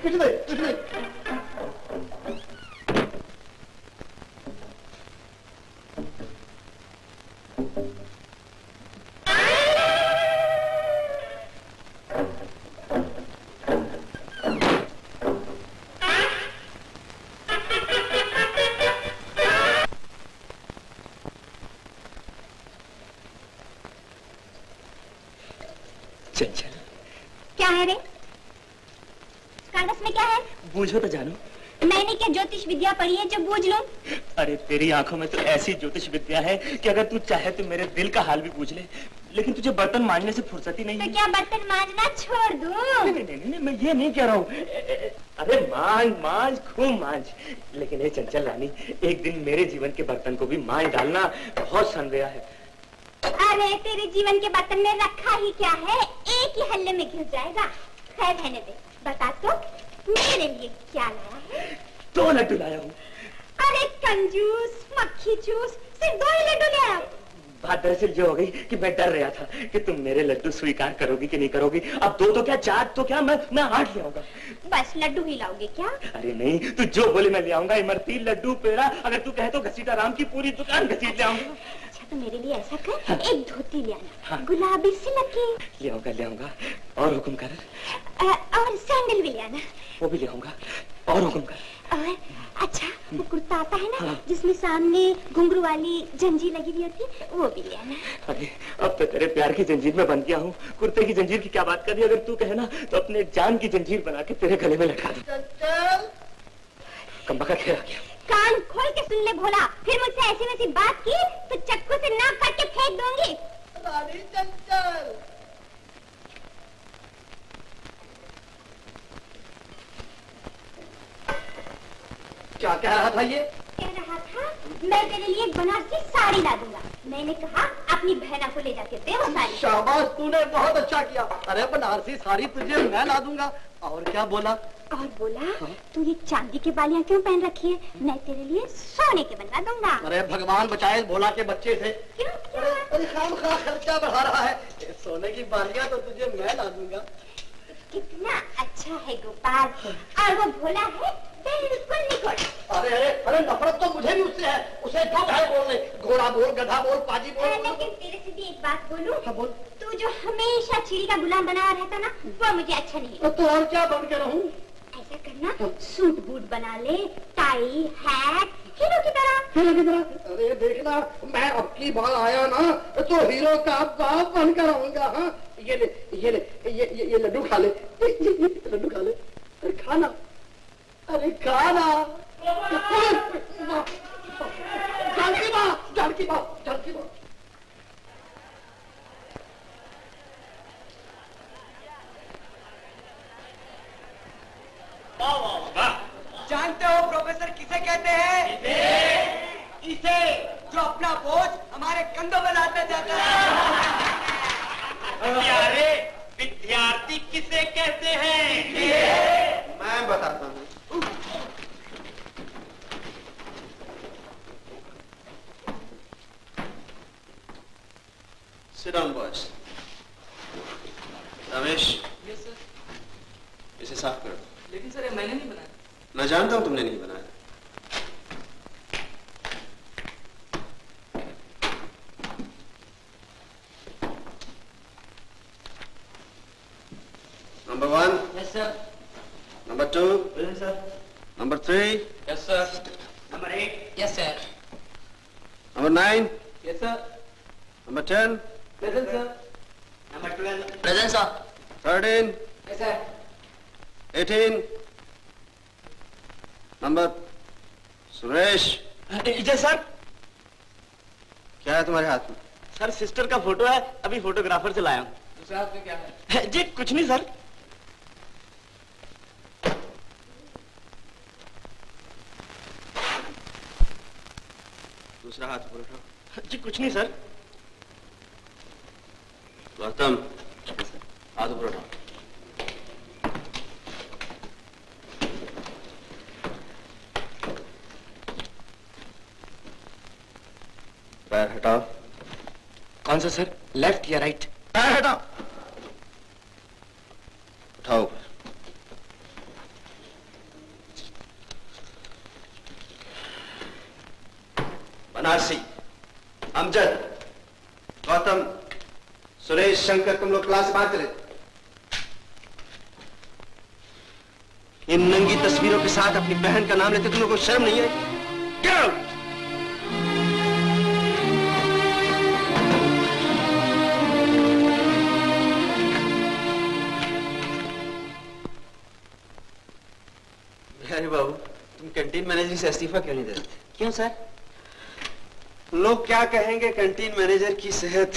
खींच दे। चंचल, क्या है रे? कागज में क्या है? बूझो तो जानो। मैंने क्या ज्योतिष विद्या पढ़ी है जो बूझ लूं? अरे तेरी आंखों में तो ऐसी ज्योतिष विद्या है कि अगर तू चाहे तो मेरे दिल का हाल भी पूछ ले, लेकिन तुझे बर्तन मांजने से फुर्सत ही नहीं तो है। क्या बर्तन मांजना छोड़ दूं? नहीं, मैं ये नहीं कह रहा हूँ। अरे मांज खूब मांज, लेकिन ये चंचल रानी, एक दिन मेरे जीवन के बर्तन को भी मांज डालना। बहुत संदेह है। अरे तेरे जीवन के बर्तन में रखा ही क्या है, एक ही हल्ले में घिस जाएगा। खैर रहने दे, बता तो मेरे लिए क्या लाया है? 2 लड्डू लाया हूँ। अरे कंजूस, मक्खी चूस, सिर्फ 2 ही लड्डू ले आया। बात दरअसल ये हो गई कि मैं डर रहा था कि तुम मेरे लड्डू स्वीकार करोगी कि नहीं करोगी। अब 2 तो क्या, 4 तो क्या, मैं 8 ले आऊंगा। बस लड्डू ही लाओगे क्या? अरे नहीं, तू जो बोले मैं ले आऊंगा। इमरती, लड्डू, पेड़ा, अगर तू कहे तो घसीटा राम की पूरी दुकान घसीट ले आऊंगा। तो मेरे लिए ऐसा कर, हाँ। एक धोती ले आना। हाँ। गुलाबी सिल्क की। ले आऊंगा। और हुक्म कर। और सैंडल भी ले आना। वो भी ले आऊंगा। और हुक्म कर। और अच्छा, वो कुर्ता आता है ना, हाँ। जिसमें सामने घुंघरू वाली जंजीर लगी हुई होती है, वो भी ले आना। अरे अब तो तेरे प्यार की जंजीर में बंध गया हूँ। कुर्ते की जंजीर की क्या बात कर रही है? अगर तू कहे ना तो अपने जान की जंजीर बना के तेरे गले में लटका दूं। कम्बका खेला गया। कान खोल के सुन ले भोला, फिर मुझसे ऐसी वैसी बात की तो चक्कू से नाक काट के फेंक दूंगी। रानी चंचल, क्या कह रहा था ये? कह रहा था मैं तेरे लिए एक बनारसी साड़ी ला दूंगा। मैंने कहा अपनी बहना को ले जाके दे वो साड़ी। शाबाश, तूने बहुत अच्छा किया। अरे बनारसी साड़ी तुझे मैं ला दूंगा। और क्या बोला? और बोला तू ये चांदी के बालियां क्यों पहन रखी है, मैं तेरे लिए सोने के बनवा दूंगा। अरे भगवान बचाए भोला के बच्चे से। क्यों? अरे खामखा खर्चा बढ़ा रहा है। सोने की बालियां तो तुझे मैं ला दूंगा। कितना अच्छा है गोपाल, और वो भोला है बिल्कुल निकोट। अरे नफरत तो मुझे भी उससे है। उसे जो चाहे बोल ले, घोड़ा बोल, गधा बोल, पाजी बोल। लेकिन तेरे से भी एक बात बोलूं? हाँ बोल। तू जो हमेशा चीड़ी का गुलाम बना रहता ना, वो मुझे अच्छा नहीं लगता। तो और क्या बन के रहूं? ऐसा करना, सूट बूट बना ले, टाई, हैट, हीरो की तरह। हीरो की तरह? अरे देखना, मैं अब की बार आया ना तो हीरो का बाप बनकर रहूंगा। हाँ, ये लड्डू खा ले, लड्डू खा ले। अरे खाना, अरे खाना। जानकी माँ। जानते हो प्रोफेसर किसे कहते हैं? इसे जो अपना बोझ हमारे कंधों में लाता जाता है। प्यारे विद्यार्थी किसे कहते हैं? मैं बताता हूँ। Sit down, boys. Ramesh, yes sir. इसे साफ करो। लेकिन सर ये मैंने नहीं बनाया। मैं जानता हूँ तुमने नहीं बनाया। Number 1. Yes sir. Number 2. Present sir. Number 3. Yes sir. Number 8। Yes sir. Number 9. Yes sir. Number 10. Present sir. Number 12। Present sir. 13. Yes sir. 18. Number Suresh. जी सर। क्या है तुम्हारे हाथ में? सर सिस्टर का फोटो है, अभी फोटोग्राफर से लाया हूँ। दूसरा हाथ में क्या है? जी कुछ नहीं सर। दूसरा हाथ ऊपर उठाओ। जी कुछ नहीं सर। गौतम, हाथ ऊपर उठाओ। पैर हटाओ। कौन सा सर, लेफ्ट या राइट? पैर हटाओ। उठाओ। बनारसी, अमजद, गौतम, सुरेश, शंकर, तुम लोग क्लास से बाहर चले। इन नंगी तस्वीरों के साथ अपनी बहन का नाम लेते तुम लोगों को शर्म नहीं है? Get out! अरे बाबू, तुम कैंटीन मैनेजर से इस्तीफा क्यों नहीं देते? क्यों सर? लोग क्या कहेंगे, कैंटीन मैनेजर की सेहत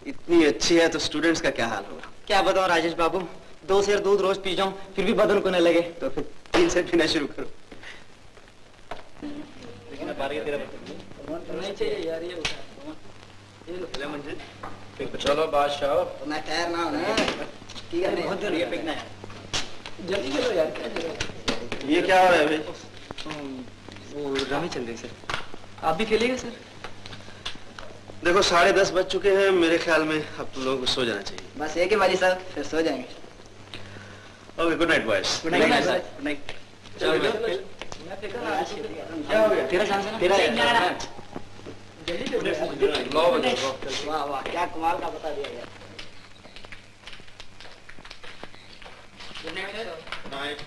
इतनी अच्छी है तो स्टूडेंट्स का क्या हाल होगा? क्या बताऊं राजेश बाबू, 2 सेर दूध रोज पी जाऊं फिर भी बदन को न लगे। तो फिर 3 सेर पीना शुरू करो। नहीं चाहिए यार ये चलो बादशाह, मैं तैयार ना होना ठीक है, बहुत जरूरी है फेंकना है, जल्दी करो यार। क्या जरूरत? ये क्या हो रहा है भाई? वो रमी चल रही सर। आप भी खेलिएगा सर? देखो 10:30 बज चुके हैं, मेरे ख्याल में अब तुम लोगों को सो जाना चाहिए। बस एक ही बारी सर, फिर सो जाएंगे। Okay, good night boys. Good night sir. Good night. चलो क्या हो गया? तेरा चांस है ना? तेरा जल्दी वाह वाह, क्या कमाल का बता दिया यार। Good night.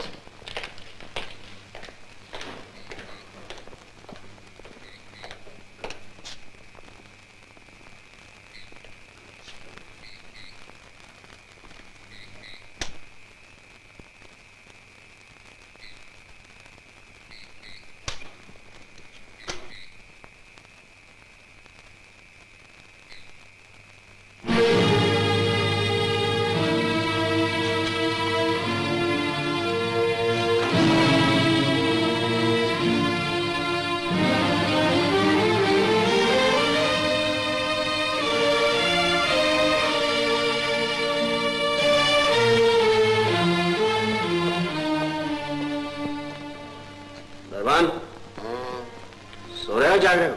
सो रहे हो, जाग रहे हो?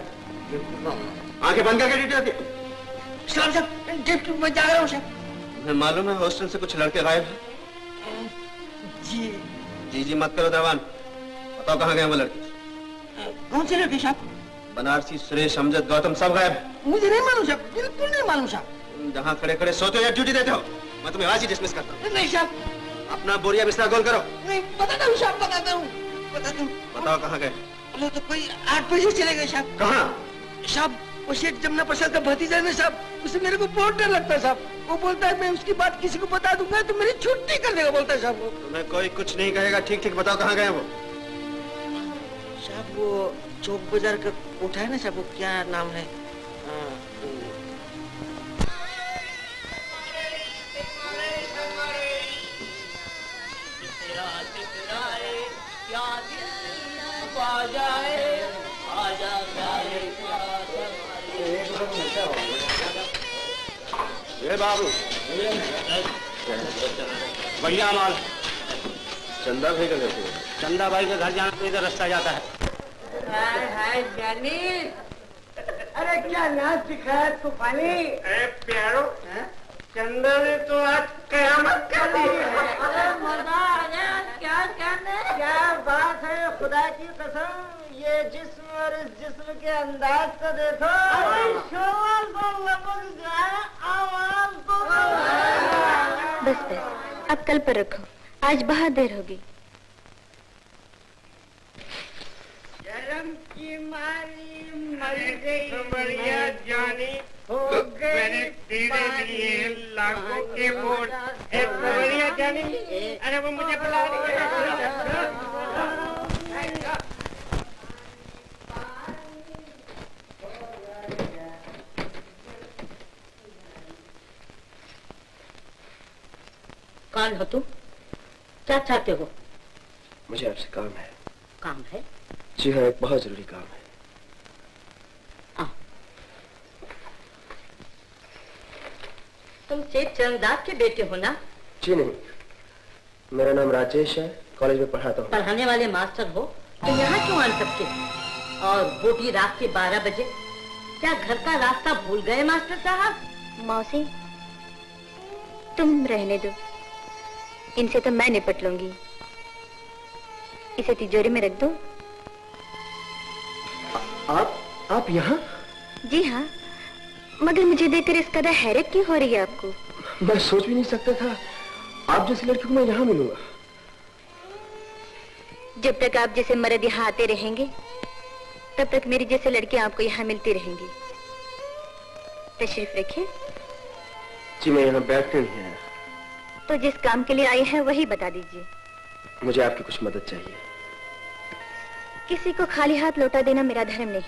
आंखें बंद करके ड्यूटी होती है? साहब मैं जाग रहा हूँ साहब। तुम्हें मालूम है हॉस्टल से कुछ लड़के गायब हैं? जी जी मत करो दरवान, बताओ कहाँ गए वो लड़के? कौन से लड़के साहब? बनारसी, सुरेश, अमजद, गौतम सब गायब हैं। मुझे नहीं मालूम साहब, बिल्कुल नहीं मालूम साहब। जहाँ खड़े खड़े सोते हो या ड्यूटी देते हो, मैं तुम्हें आज ही डिसमिस करता हूँ। नहीं साहब। अपना बोरिया बिस्तर गोल करो। नहीं, बताता हूँ साहब, बताता हूँ। बताओ कहाँ गए? वो तो कोई 8 बजे चले गए साहब। कहाँ? साहब वो शेख जमुना प्रसाद का भतीजा है ना साहब, उसे मेरे को बहुत डर लगता है साहब। वो बोलता है मैं उसकी बात किसी को बता दूंगा तो मेरी छुट्टी कर देगा, बोलता है साहब वो। तुम्हें कोई कुछ नहीं कहेगा, ठीक ठीक बताओ कहाँ गए वो? साहब वो चौक बाजार का कोठा है ना साहब, वो क्या नाम है? ये बाबू बढ़िया माल। चंदा भाई का घर? चंदा भाई के घर जाना तो इधर रास्ता जाता है। हाय जानी, अरे क्या नाच दिखाया तूफानी। अरे प्यारो, चंदा ने तो आज कयामत कर दी है। अरे मजा आ गया, क्या कहने। क्या बात है, खुदा की कसम, ये जिस्म और इस जिस्म के अंदाज को देखो। अरे शोर तो लपक जाए, आवाज तो। बस बस, अब कल पर रखो, आज बहुत देर होगी। जन्म की मारी मर गई बढ़िया जानी, हो गई तेरे लिए लाखों के वोट। बढ़िया जानी, अरे वो मुझे बुला रही है। कौन हो तुम? क्या चाहते हो? मुझे आपसे काम है। काम है? जी हाँ, एक बहुत जरूरी काम है। तुम सेठ चंद्रदास के बेटे हो ना? जी नहीं, मेरा नाम राजेश है, कॉलेज में पढ़ाता हूँ। पढ़ाने वाले मास्टर हो तो यहाँ क्यों आन सकते? और वो भी रात के 12 बजे? क्या घर का रास्ता भूल गए मास्टर साहब? मौसी, तुम रहने दो, इनसे तो मैं निपट लूंगी। इसे तिजोरी में रख दो। आप यहाँ? जी हाँ, मगर मुझे देखकर इस कदर हैरत क्यों हो रही है आपको? मैं सोच भी नहीं सकता था आप जैसी लड़की को मैं यहाँ मिलूंगा। जब तक आप जैसे मर्द यहाँ आते रहेंगे तब तक मेरी जैसे लड़कियां आपको यहाँ मिलती रहेंगी। तशरीफ रखिए। जी मैं यहाँ बैठने नहीं आया। तो जिस काम के लिए आए हैं वही बता दीजिए। मुझे आपकी कुछ मदद चाहिए। किसी को खाली हाथ लौटा देना मेरा धर्म नहीं।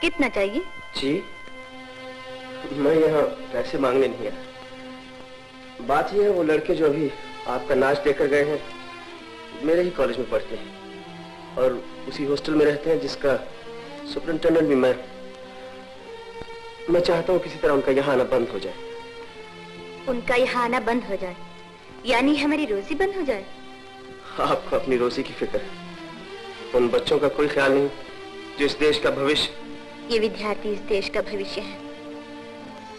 कितना चाहिए? जी मैं यहाँ पैसे मांगने नहीं आया। बात यह है वो लड़के जो अभी आपका नाच देखकर गए हैं मेरे ही कॉलेज में पढ़ते हैं और उसी हॉस्टल में रहते हैं जिसका सुपरिंटेंडेंट भी मैं चाहता हूँ किसी तरह उनका यहाँ आना बंद हो जाए। उनका यहाँ आना बंद हो जाए यानी हमारी रोजी बंद हो जाए? आपको अपनी रोजी की फिक्र है, उन बच्चों का कोई ख्याल नहीं जो इस देश का भविष्य। ये विद्यार्थी इस देश का भविष्य है,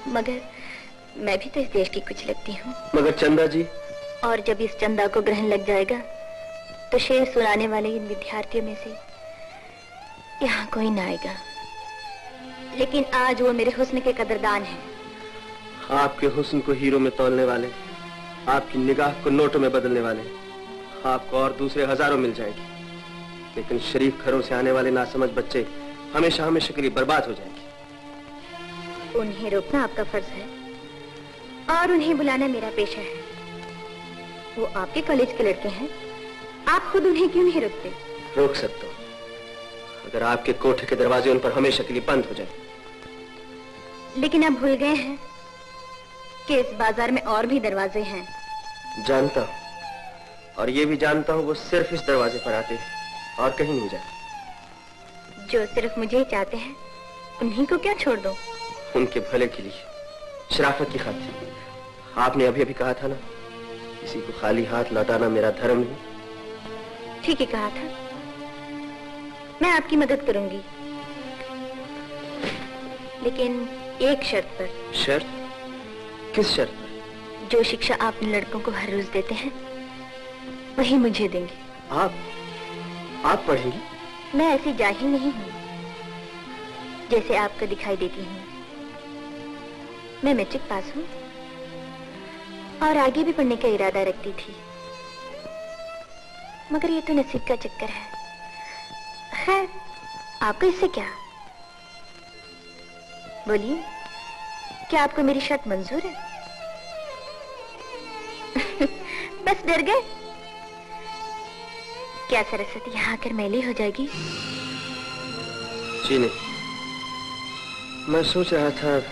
मगर मैं भी तो इस देश की कुछ लगती हूँ। मगर चंदा जी। और जब इस चंदा को ग्रहण लग जाएगा तो शेर सुनाने वाले इन विद्यार्थियों में से यहाँ कोई ना आएगा। लेकिन आज वो मेरे हुस्न के कदरदान हैं। आपके हुस्न को हीरो में तौलने वाले, आपकी निगाह को नोटों में बदलने वाले आपको और दूसरे हजारों मिल जाएंगे, लेकिन शरीफ घरों से आने वाले नासमझ बच्चे हमेशा हमेशा के लिए बर्बाद हो जाएंगे। उन्हें रोकना आपका फर्ज है और उन्हें बुलाना मेरा पेशा है। वो आपके कॉलेज के लड़के हैं, आप खुद उन्हें क्यों नहीं रोकते? रोक सकता हूँ अगर आपके कोठे के दरवाजे उन पर हमेशा के लिए बंद हो जाए। लेकिन आप भूल गए हैं कि इस बाजार में और भी दरवाजे हैं। जानता हूँ और ये भी जानता हूँ वो सिर्फ इस दरवाजे पर आते हैं और कहीं नहीं जाते। जो सिर्फ मुझे ही चाहते हैं उन्हीं को क्या छोड़ दो? उनके भले के लिए, शराफत की खातिर। आपने अभी अभी कहा था ना किसी को खाली हाथ लौटाना मेरा धर्म नहीं। ठीक ही कहा था। मैं आपकी मदद करूंगी, लेकिन एक शर्त पर। शर्त? किस शर्त पर? जो शिक्षा आप इन लड़कों को हर रोज देते हैं वही मुझे देंगे। आप पढ़ेंगी? मैं ऐसी जाहिल नहीं हूँ जैसे आपको दिखाई देती हूँ। मैं मैट्रिक पास हूँ और आगे भी पढ़ने का इरादा रखती थी, मगर ये तो नसीब का चक्कर है। खैर, आपको इससे क्या? बोलिए, क्या आपको मेरी शर्त मंजूर है? बस डर गए? क्या सरस्वती यहाँ आकर मैली हो जाएगी? जी नहीं, मैं सोच रहा था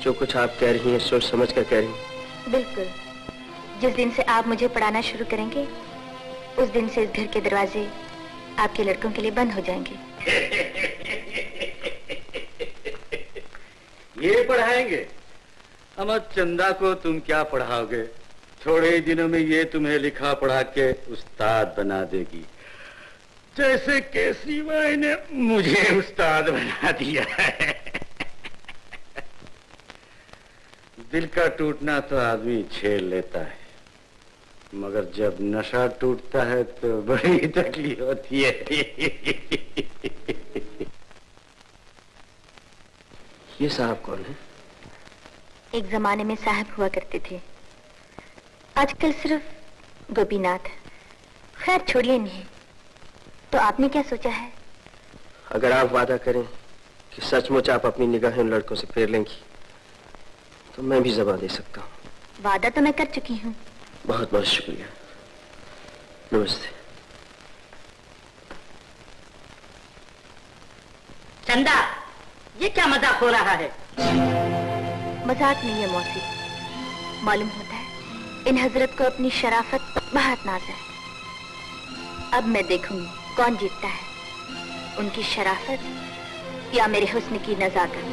जो कुछ आप कह रही हैं सोच समझ कर कह रही हैं। बिल्कुल। जिस दिन से आप मुझे पढ़ाना शुरू करेंगे उस दिन से इस घर के दरवाजे आपके लड़कों के लिए बंद हो जाएंगे। ये पढ़ाएंगे? अमर चंदा को तुम क्या पढ़ाओगे? थोड़े ही दिनों में ये तुम्हें लिखा पढ़ा के उस्ताद बना देगी, जैसे केसरी बाई ने मुझे उस्ताद बना दिया है। दिल का टूटना तो आदमी झेल लेता है, मगर जब नशा टूटता है तो बड़ी तकलीफ होती है। ये साहब कौन है? एक जमाने में साहब हुआ करते थे, आजकल सिर्फ गोपीनाथ। खैर छोड़िए नहीं, तो आपने क्या सोचा है? अगर आप वादा करें कि सचमुच आप अपनी निगाहें उन लड़कों से फेर लेंगी तो मैं भी जबान दे सकता हूँ। वादा तो मैं कर चुकी हूँ। बहुत बहुत शुक्रिया। नमस्ते। चंदा, ये क्या मजाक हो रहा है? मजाक नहीं है मौसी, मालूम होता है इन हजरत को अपनी शराफत बहुत नाज है। अब मैं देखूंगी कौन जीतता है, उनकी शराफत या मेरे हुस्न की नजाकत।